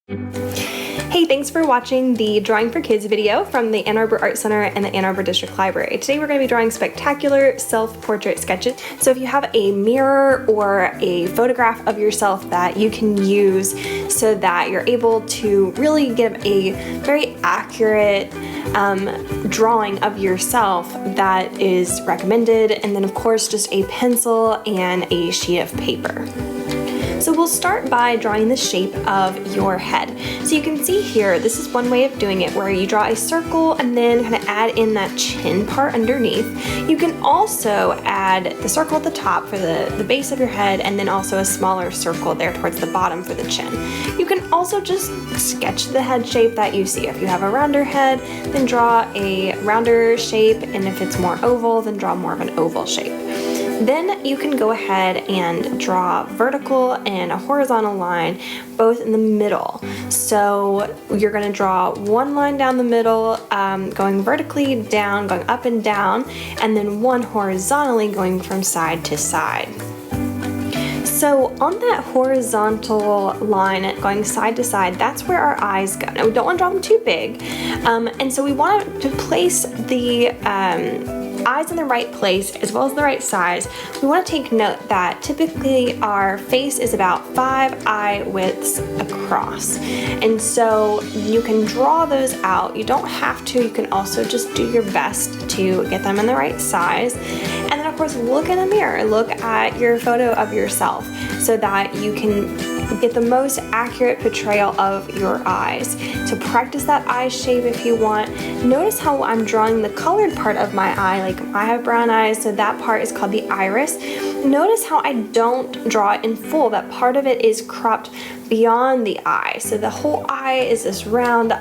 Hey, thanks for watching the Drawing for Kids video from the Ann Arbor Art Center and the Ann Arbor District Library. Today we're going to be drawing spectacular self-portrait sketches. So if you have a mirror or a photograph of yourself that you can use so that you're able to really give a very accurate drawing of yourself, that is recommended. And then of course just a pencil and a sheet of paper. So we'll start by drawing the shape of your head. So you can see here, this is one way of doing it where you draw a circle and then kind of add in that chin part underneath. You can also add the circle at the top for the base of your head and then also a smaller circle there towards the bottom for the chin. You can also just sketch the head shape that you see. If you have a rounder head, then draw a rounder shape, and if it's more oval, then draw more of an oval shape. Then you can go ahead and draw vertical and a horizontal line, both in the middle. So you're going to draw one line down the middle, going vertically down, going up and down, and then one horizontally going from side to side. So on that horizontal line going side to side, that's where our eyes go. Now we don't want to draw them too big, and so we want to place the eyes in the right place as well as the right size. We want to take note that typically our face is about 5 eye widths across, and so you can draw those out. You don't have to. You can also just do your best to get them in the right size. And then of course look in the mirror, look at your photo of yourself so that you can get the most accurate portrayal of your eyes. So practice that eye shape if you want. Notice how I'm drawing the colored part of my eye. Like I have brown eyes, so that part is called the iris. Notice how I don't draw it in full. That part of it is cropped beyond the eye. So the whole eye is this round,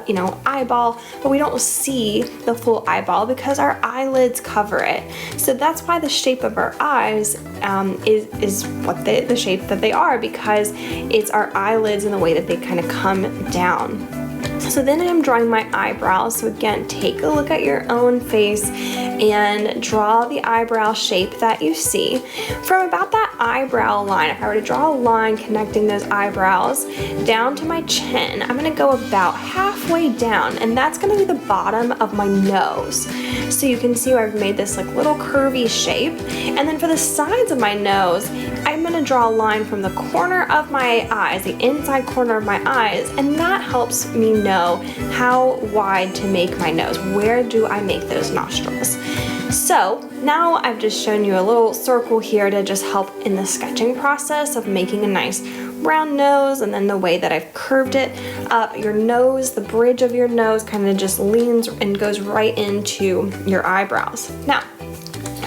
eyeball, but we don't see the full eyeball because our eyelids cover it. So that's why the shape of our eyes is what the shape that they are, because it's our eyelids and the way that they kind of come down. So then I'm drawing my eyebrows. So again, take a look at your own face and draw the eyebrow shape that you see. From about that eyebrow line, if I were to draw a line connecting those eyebrows down to my chin, I'm gonna go about halfway down, and that's gonna be the bottom of my nose. So you can see where I've made this like little curvy shape. And then for the sides of my nose, I'm gonna draw a line from the corner of my eyes, the inside corner of my eyes, and that helps me know how wide to make my nose. Where do I make those nostrils? So now I've just shown you a little circle here to just help in the sketching process of making a nice round nose, and then the way that I've curved it up your nose, the bridge of your nose kind of just leans and goes right into your eyebrows. Now,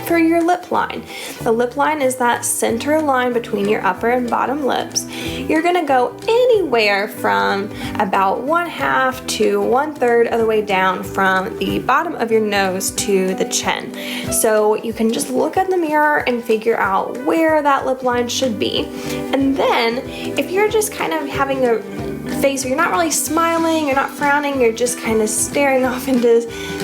for your lip line, the lip line is that center line between your upper and bottom lips. You're gonna go anywhere from about 1/2 to 1/3 of the way down from the bottom of your nose to the chin. So you can just look at the mirror and figure out where that lip line should be. And then if you're just kind of having a face where you're not really smiling, you're not frowning, you're just kind of staring off into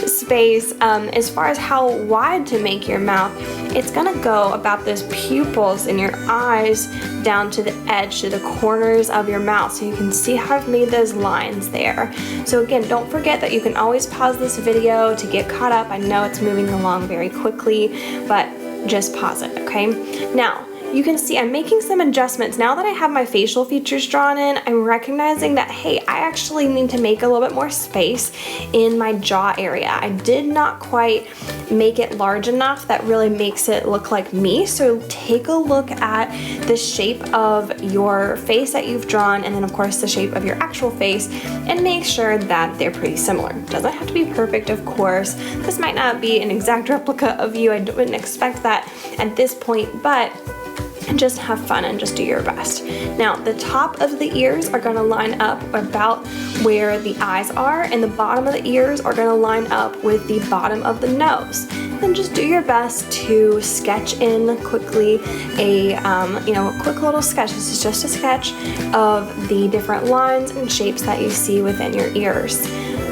space, as far as how wide to make your mouth, it's gonna go about those pupils in your eyes down to the edge, to the corners of your mouth. So you can see how I've made those lines there. So again, don't forget that you can always pause this video to get caught up. I know it's moving along very quickly, but just pause it, okay? Now, you can see I'm making some adjustments. Now that I have my facial features drawn in, I'm recognizing that, hey, I actually need to make a little bit more space in my jaw area. I did not quite make it large enough that really makes it look like me. So take a look at the shape of your face that you've drawn, and then of course the shape of your actual face, and make sure that they're pretty similar. Doesn't have to be perfect, of course. This might not be an exact replica of you. I wouldn't expect that at this point, but just have fun and just do your best. Now, the top of the ears are gonna line up about where the eyes are, and the bottom of the ears are gonna line up with the bottom of the nose. Then just do your best to sketch in quickly a quick little sketch. This is just a sketch of the different lines and shapes that you see within your ears.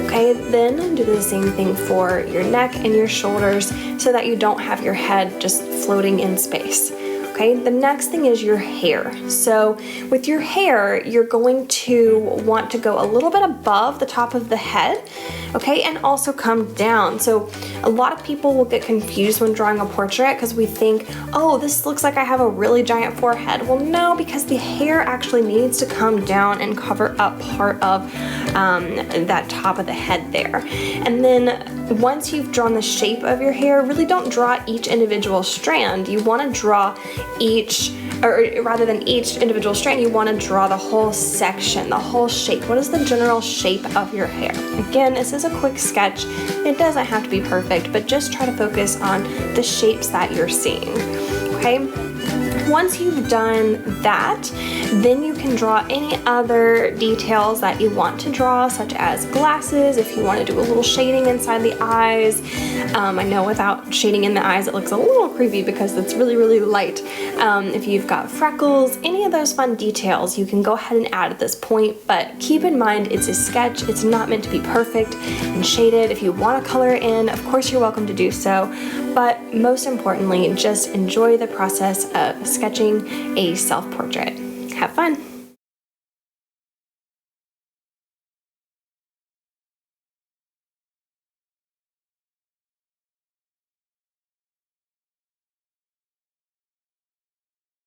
Okay, then do the same thing for your neck and your shoulders so that you don't have your head just floating in space. Okay, the next thing is your hair. So with your hair, you're going to want to go a little bit above the top of the head, okay, and also come down. So a lot of people will get confused when drawing a portrait because we think, oh, this looks like I have a really giant forehead. Well, no, because the hair actually needs to come down and cover up part of that top of the head there. And then once you've drawn the shape of your hair, really don't draw each individual strand. You want to draw each, or rather than each individual strand, you want to draw the whole section, the whole shape. What is the general shape of your hair? Again, this is a quick sketch. It doesn't have to be perfect, but just try to focus on the shapes that you're seeing, okay? Once you've done that, then you can draw any other details that you want to draw, such as glasses, if you want to do a little shading inside the eyes. I know without shading in the eyes it looks a little creepy because it's really, really light. If you've got freckles, any of those fun details you can go ahead and add at this point, but keep in mind it's a sketch, it's not meant to be perfect and shaded. If you want to color in, of course you're welcome to do so, but most importantly, just enjoy the process of sketching a self-portrait. Have fun!